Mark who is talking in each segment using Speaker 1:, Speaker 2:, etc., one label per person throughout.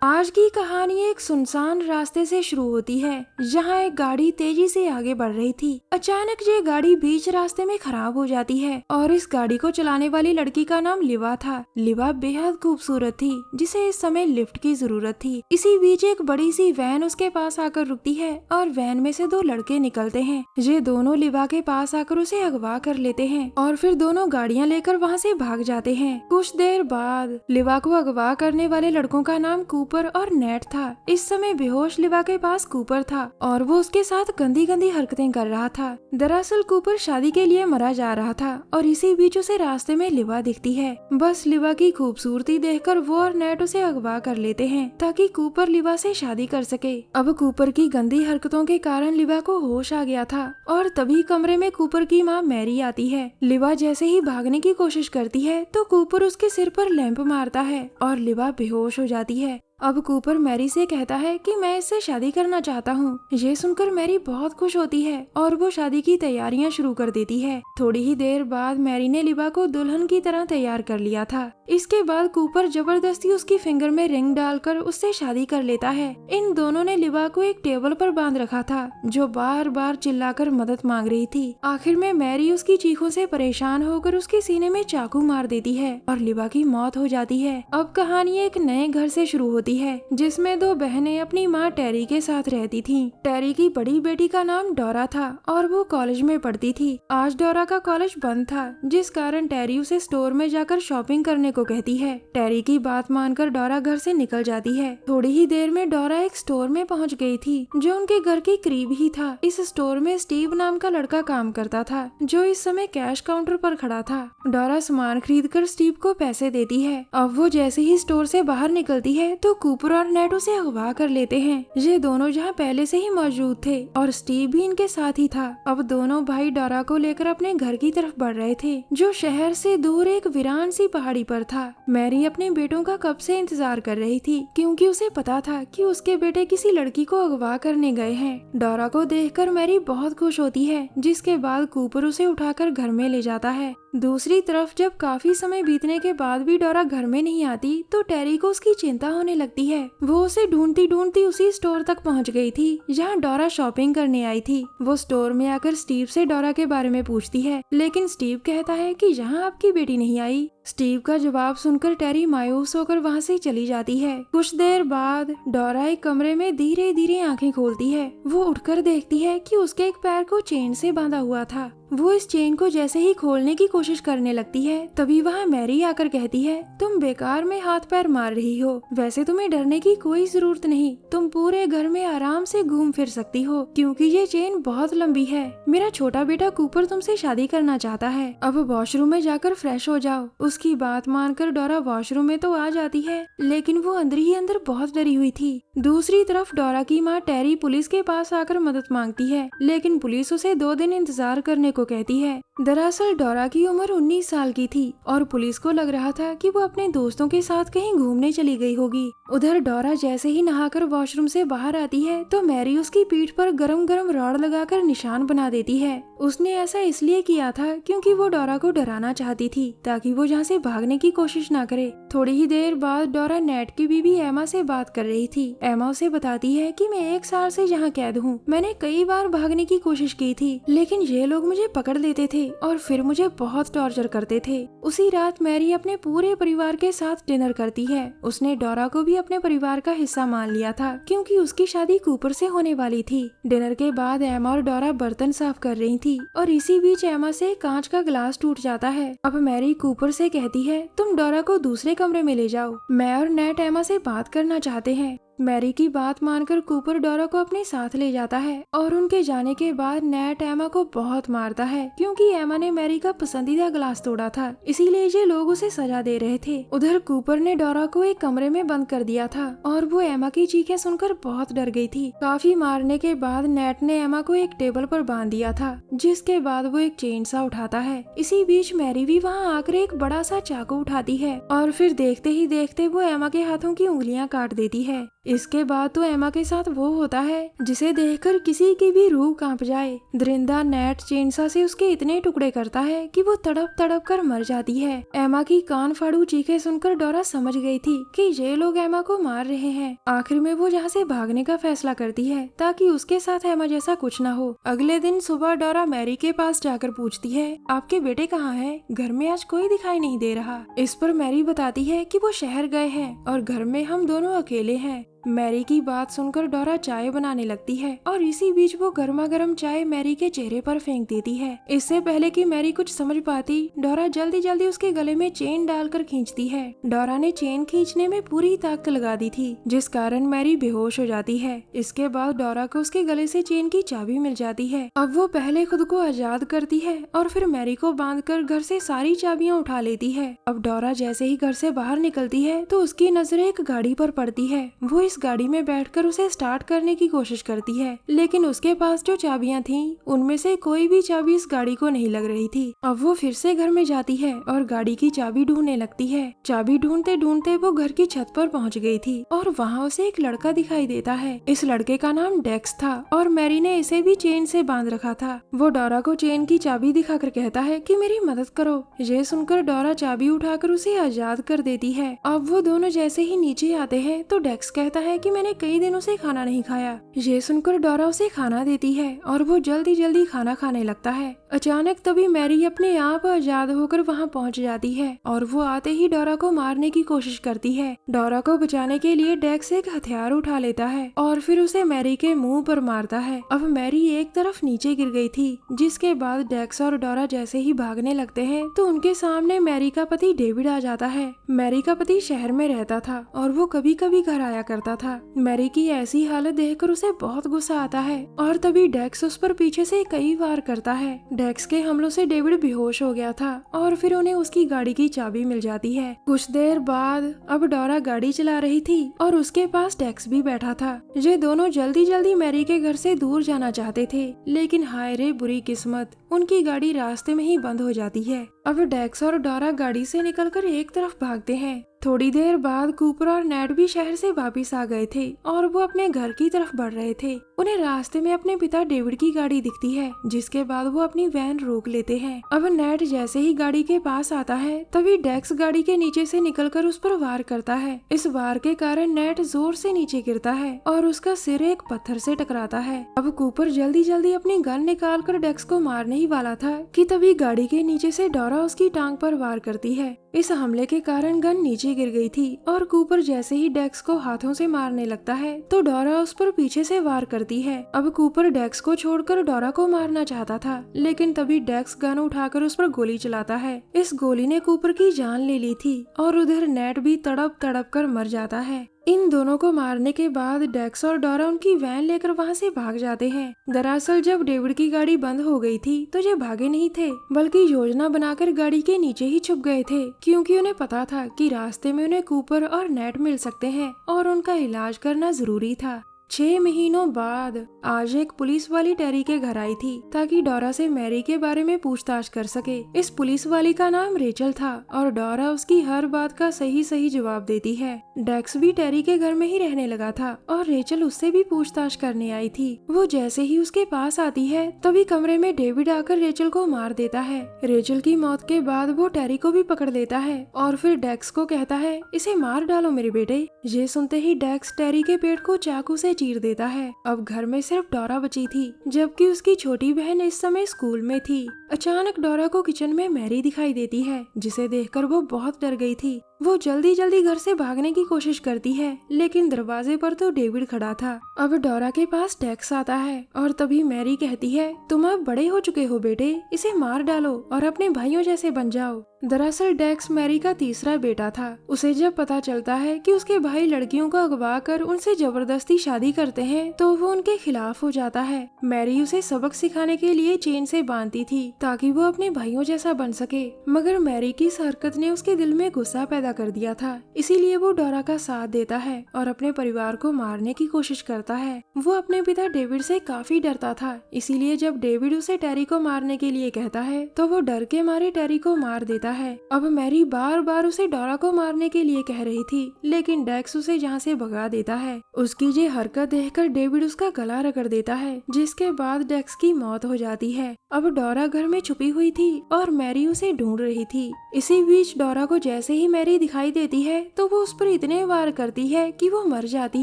Speaker 1: आज की कहानी एक सुनसान रास्ते से शुरू होती है जहां एक गाड़ी तेजी से आगे बढ़ रही थी। अचानक ये गाड़ी बीच रास्ते में खराब हो जाती है और इस गाड़ी को चलाने वाली लड़की का नाम लिवा था। लिवा बेहद खूबसूरत थी जिसे इस समय लिफ्ट की जरूरत थी। इसी बीच एक बड़ी सी वैन उसके पास आकर रुकती है और वैन में से दो लड़के निकलते हैं। ये दोनों लिवा के पास आकर उसे अगवा कर लेते हैं और फिर दोनों गाड़ियां लेकर वहाँ से भाग जाते हैं। कुछ देर बाद लिवा को अगवा करने वाले लड़कों का नाम कूपर और नेट था। इस समय बेहोश लिवा के पास कूपर था और वो उसके साथ गंदी गंदी हरकतें कर रहा था। दरअसल कूपर शादी के लिए मरा जा रहा था और इसी बीच उसे रास्ते में लिवा दिखती है। बस लिवा की खूबसूरती देखकर वो और नेट उसे अगवा कर लेते हैं ताकि कूपर लिवा से शादी कर सके। अब कूपर की गंदी हरकतों के कारण लिवा को होश आ गया था और तभी कमरे में कूपर की माँ मैरी आती है। लिवा जैसे ही भागने की कोशिश करती है तो कूपर उसके सिर पर लैंप मारता है और लिवा बेहोश हो जाती है। अब कूपर मैरी से कहता है कि मैं इससे शादी करना चाहता हूँ। ये सुनकर मैरी बहुत खुश होती है और वो शादी की तैयारियां शुरू कर देती है। थोड़ी ही देर बाद मैरी ने लिवा को दुल्हन की तरह तैयार कर लिया था। इसके बाद कूपर जबरदस्ती उसकी फिंगर में रिंग डालकर उससे शादी कर लेता है। इन दोनों ने लिवा को एक टेबल पर बांध रखा था जो बार बार चिल्लाकर मदद मांग रही थी। आखिर में मैरी उसकी चीखों से परेशान होकर उसके सीने में चाकू मार देती है और लिवा की मौत हो जाती है। अब कहानी एक नए घर से शुरू होती है जिसमें दो बहनें अपनी माँ टेरी के साथ रहती थीं। टेरी की बड़ी बेटी का नाम डोरा था और वो कॉलेज में पढ़ती थी। आज डोरा का कॉलेज बंद था जिस कारण टेरी उसे स्टोर में जाकर शॉपिंग करने को कहती है। टेरी की बात मानकर डोरा घर से निकल जाती है। थोड़ी ही देर में डोरा एक स्टोर में पहुंच गई थी जो उनके घर के करीब ही था। इस स्टोर में स्टीव नाम का लड़का काम करता था जो इस समय कैश काउंटर पर खड़ा था। डोरा सामान खरीद कर स्टीव को पैसे देती है। अब वो जैसे ही स्टोर से बाहर निकलती है तो कूपर और नेट उसे अगवा कर लेते हैं। ये दोनों जहाँ पहले से ही मौजूद थे और स्टीव भी इनके साथ ही था। अब दोनों भाई डोरा को लेकर अपने घर की तरफ बढ़ रहे थे जो शहर से दूर एक वीरान सी पहाड़ी पर था। मैरी अपने बेटों का कब से इंतजार कर रही थी क्योंकि उसे पता था कि उसके बेटे किसी लड़की को अगवा करने गए हैं। डोरा को देखकर मैरी बहुत खुश होती है जिसके बाद कूपर उसे उठाकर घर में ले जाता है। दूसरी तरफ जब काफी समय बीतने के बाद भी डोरा घर में नहीं आती तो टेरी को उसकी चिंता होने लगती है। वो उसे ढूंढती ढूंढती उसी स्टोर तक पहुंच गई थी जहां डोरा शॉपिंग करने आई थी। वो स्टोर में आकर स्टीव से डोरा के बारे में पूछती है लेकिन स्टीव कहता है कि यहाँ आपकी बेटी नहीं आई। स्टीव का जवाब सुनकर टेरी मायूस होकर वहाँ से चली जाती है। कुछ देर बाद डोरा एक कमरे में धीरे धीरे आंखें खोलती है। वो उठकर देखती है कि उसके एक पैर को चेन से बांधा हुआ था। वो इस चेन को जैसे ही खोलने की कोशिश करने लगती है तभी वहाँ मैरी आकर कहती है तुम बेकार में हाथ पैर मार रही हो। वैसे तुम्हें डरने की कोई जरूरत नहीं। तुम पूरे घर में आराम से घूम फिर सकती हो क्योंकि ये चेन बहुत लंबी है। मेरा छोटा बेटा कूपर तुमसे शादी करना चाहता है। अब वॉशरूम में जाकर फ्रेश हो जाओ। उसकी बात मानकर डोरा वॉशरूम में तो आ जाती है लेकिन वो अंदर ही अंदर बहुत डरी हुई थी। दूसरी तरफ डोरा की माँ टेरी पुलिस के पास आकर मदद मांगती है लेकिन पुलिस उसे 2 दिन इंतजार करने को कहती है। दरअसल डोरा की उम्र 19 साल की थी और पुलिस को लग रहा था कि वो अपने दोस्तों के साथ कहीं घूमने चली गई होगी। उधर डोरा जैसे ही नहाकर वॉशरूम से बाहर आती है तो मैरी उसकी पीठ पर गरम गरम रॉड लगाकर निशान बना देती है। उसने ऐसा इसलिए किया था क्योंकि वो डोरा को डराना चाहती थी ताकि वो जहाँ से भागने की कोशिश ना करे। थोड़ी ही देर बाद डोरा नेट की बीवी एमा से बात कर रही थी। एमा उसे बताती है कि मैं 1 साल से यहाँ कैद हूँ। मैंने कई बार भागने की कोशिश की थी लेकिन ये लोग मुझे पकड़ लेते थे और फिर मुझे बहुत टॉर्चर करते थे। उसी रात मैरी अपने पूरे परिवार के साथ डिनर करती है। उसने डोरा को भी अपने परिवार का हिस्सा मान लिया था क्योंकि उसकी शादी कूपर से होने वाली थी। डिनर के बाद एमा और डोरा बर्तन साफ कर रही थी और इसी बीच एमा से कांच का ग्लास टूट जाता है। अब मैरी कूपर से कहती है तुम डोरा को दूसरे कमरे में ले जाओ। मैं और नेट एमा से बात करना चाहते हैं। मैरी की बात मानकर कूपर डोरा को अपने साथ ले जाता है और उनके जाने के बाद नेट एमा को बहुत मारता है क्योंकि एमा ने मैरी का पसंदीदा ग्लास तोड़ा था। इसीलिए ये लोग उसे सजा दे रहे थे। उधर कूपर ने डोरा को एक कमरे में बंद कर दिया था और वो एमा की चीखें सुनकर बहुत डर गई थी। काफी मारने के बाद नेट ने एमा को एक टेबल पर बांध दिया था जिसके बाद वो एक चेन सा उठाता है। इसी बीच मैरी भी वहाँ आकर एक बड़ा सा चाकू उठाती है और फिर देखते ही देखते वो एमा के हाथों की उंगलियां काट देती है। इसके बाद तो एमा के साथ वो होता है जिसे देखकर किसी की भी रूह कांप जाए। दरिंदा नेट चेनसा से उसके इतने टुकड़े करता है कि वो तड़प तड़प कर मर जाती है। एमा की कान फाड़ू चीखें सुनकर डोरा समझ गई थी कि ये लोग एमा को मार रहे हैं। आखिर में वो यहाँ से भागने का फैसला करती है ताकि उसके साथ एमा जैसा कुछ ना हो। अगले दिन सुबह डोरा मैरी के पास जाकर पूछती है, आपके बेटे कहाँ हैं? घर में आज कोई दिखाई नहीं दे रहा। इस पर मैरी बताती है कि वो शहर गए हैं और घर में हम दोनों अकेले हैं। मैरी की बात सुनकर डोरा चाय बनाने लगती है और इसी बीच वो गर्मा गर्म चाय मैरी के चेहरे पर फेंक देती है। इससे पहले कि मैरी कुछ समझ पाती, डोरा जल्दी जल्दी उसके गले में चेन डालकर खींचती है। डोरा ने चेन खींचने में पूरी ताकत लगा दी थी, जिस कारण मैरी बेहोश हो जाती है। इसके बाद डोरा को उसके गले से चेन की चाबी मिल जाती है। अब वो पहले खुद को आजाद करती है और फिर मैरी को बांधकर घर से सारी चाबियां उठा लेती है। अब डोरा जैसे ही घर से बाहर निकलती है तो उसकी नजर एक गाड़ी पर पड़ती है। वो इस गाड़ी में बैठकर उसे स्टार्ट करने की कोशिश करती है, लेकिन उसके पास जो चाबियां थीं, उनमें से कोई भी चाबी इस गाड़ी को नहीं लग रही थी। अब वो फिर से घर में जाती है और गाड़ी की चाबी ढूंढने लगती है। चाबी ढूंढते ढूंढते वो घर की छत पर पहुंच गई थी और वहाँ उसे एक लड़का दिखाई देता है। इस लड़के का नाम डेक्स था और मैरी ने इसे भी चेन से बांध रखा था। वो डोरा को चेन की चाबी दिखाकर कहता है कि मेरी मदद करो। ये सुनकर डोरा चाबी उठाकर उसे आजाद कर देती है। अब वो दोनों जैसे ही नीचे आते हैं तो डेक्स कहता है कि मैंने कई दिनों से खाना नहीं खाया। ये सुनकर डोरा उसे खाना देती है और वो जल्दी जल्दी खाना खाने लगता है। अचानक तभी मैरी अपने आप आजाद होकर वहाँ पहुँच जाती है और वो आते ही डोरा को मारने की कोशिश करती है। डोरा को बचाने के लिए डेक्स एक हथियार उठा लेता है और फिर उसे मैरी के मुंह पर मारता है। अब मैरी एक तरफ नीचे गिर गई थी, जिसके बाद डेक्स और डोरा जैसे ही भागने लगते हैं तो उनके सामने मैरी का पति डेविड आ जाता है। मैरी का पति शहर में रहता था और वो कभी कभी घर आया करता था। मैरी की ऐसी हालत देखकर उसे बहुत गुस्सा आता है और तभी डेक्स उस पर पीछे से कई वार करता है। डेक्स के हमलों से डेविड बेहोश हो गया था और फिर उन्हें उसकी गाड़ी की चाबी मिल जाती है। कुछ देर बाद अब डोरा गाड़ी चला रही थी और उसके पास डेक्स भी बैठा था। ये दोनों जल्दी जल्दी मैरी के घर से दूर जाना चाहते थे, लेकिन हाय रे बुरी किस्मत, उनकी गाड़ी रास्ते में ही बंद हो जाती है। अब डेक्स और डोरा गाड़ी से निकलकर एक तरफ भागते हैं। थोड़ी देर बाद कूपर और नेट भी शहर से वापिस आ गए थे और वो अपने घर की तरफ बढ़ रहे थे। उन्हें रास्ते में अपने पिता डेविड की गाड़ी दिखती है, जिसके बाद वो अपनी वैन रोक लेते हैं। अब नेट जैसे ही गाड़ी के पास आता है तभी डेक्स गाड़ी के नीचे से निकलकर उस पर वार करता है। इस वार के कारण नेट जोर से नीचे गिरता है और उसका सिर एक पत्थर से टकराता है। अब कूपर जल्दी जल्दी अपनी गन निकाल कर डेक्स को मारने ही वाला था कि तभी गाड़ी के नीचे से डोरा उसकी टांग पर वार करती है। इस हमले के कारण गन नीचे गिर गई थी और कूपर जैसे ही डेक्स को हाथों से मारने लगता है तो डोरा उस पर पीछे से वार करती है। अब कूपर डेक्स को छोड़कर डोरा को मारना चाहता था, लेकिन तभी डेक्स गन उठाकर उस पर गोली चलाता है। इस गोली ने कूपर की जान ले ली थी और उधर नेट भी तड़प तड़प कर मर जाता है। इन दोनों को मारने के बाद डेक्स और डोरा उनकी वैन लेकर वहाँ से भाग जाते हैं। दरअसल जब डेविड की गाड़ी बंद हो गई थी तो ये भागे नहीं थे, बल्कि योजना बनाकर गाड़ी के नीचे ही छुप गए थे, क्योंकि उन्हें पता था कि रास्ते में उन्हें कूपर और नेट मिल सकते हैं और उनका इलाज करना जरूरी था। 6 महीनों बाद आज एक पुलिस वाली टेरी के घर आई थी ताकि डोरा से मैरी के बारे में पूछताछ कर सके। इस पुलिस वाली का नाम रेचल था और डोरा उसकी हर बात का सही सही जवाब देती है। डेक्स भी टेरी के घर में ही रहने लगा था और रेचल उससे भी पूछताछ करने आई थी। वो जैसे ही उसके पास आती है तभी कमरे में डेविड आकर रेचल को मार देता है। रेचल की मौत के बाद वो टेरी को भी पकड़ लेता है और फिर डेक्स को कहता है, इसे मार डालो मेरे बेटे। ये सुनते ही डेक्स टेरी के पेट को चाकू से चीर देता है। अब घर में सिर्फ डोरा बची थी, जबकि उसकी छोटी बहन इस समय स्कूल में थी। अचानक डोरा को किचन में मैरी दिखाई देती है, जिसे देखकर वो बहुत डर गई थी। वो जल्दी जल्दी घर से भागने की कोशिश करती है, लेकिन दरवाजे पर तो डेविड खड़ा था। अब डोरा के पास डेक्स आता है और तभी मैरी कहती है, तुम अब बड़े हो चुके हो बेटे, इसे मार डालो और अपने भाइयों जैसे बन जाओ। दरअसल डेक्स मैरी का तीसरा बेटा था। उसे जब पता चलता है कि उसके भाई लड़कियों को अगवा कर उनसे जबरदस्ती शादी करते हैं तो वो उनके खिलाफ हो जाता है। मैरी उसे सबक सिखाने के लिए चेन से बांधती थी ताकि वो अपने भाइयों जैसा बन सके, मगर मैरी की इस हरकत ने उसके दिल में गुस्सा पैदा पैदा कर दिया था, इसीलिए वो डोरा का साथ देता है और अपने परिवार को मारने की कोशिश करता है। वो अपने पिता डेविड से काफी डरता था, इसीलिए जब डेविड उसे टेरी को मारने के लिए कहता है तो वो डर के मारे टेरी को मार देता है। अब मैरी बार बार उसे डोरा को मारने के लिए कह रही थी, लेकिन डेक्स उसे यहाँ से भगा देता है। उसकी ये हरकत देखकर डेविड उसका गला रगड़ देता है, जिसके बाद डेक्स की मौत हो जाती है। अब डोरा घर में छुपी हुई थी और मैरी उसे ढूंढ रही थी। इसी बीच डोरा को जैसे ही मैरी दिखाई देती है तो वो उस पर इतने वार करती है कि वो मर जाती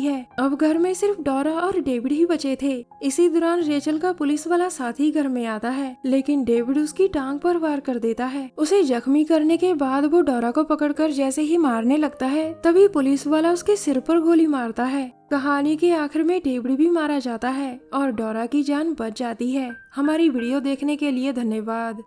Speaker 1: है। अब घर में सिर्फ डोरा और डेविड ही बचे थे। इसी दौरान रेचल का पुलिस वाला साथी घर में आता है, लेकिन डेविड उसकी टांग पर वार कर देता है। उसे जख्मी करने के बाद वो डोरा को पकड़कर जैसे ही मारने लगता है, तभी पुलिस वाला उसके सिर पर गोली मारता है। कहानी के आखिर में डेविड भी मारा जाता है और डोरा की जान बच जाती है। हमारी वीडियो देखने के लिए धन्यवाद।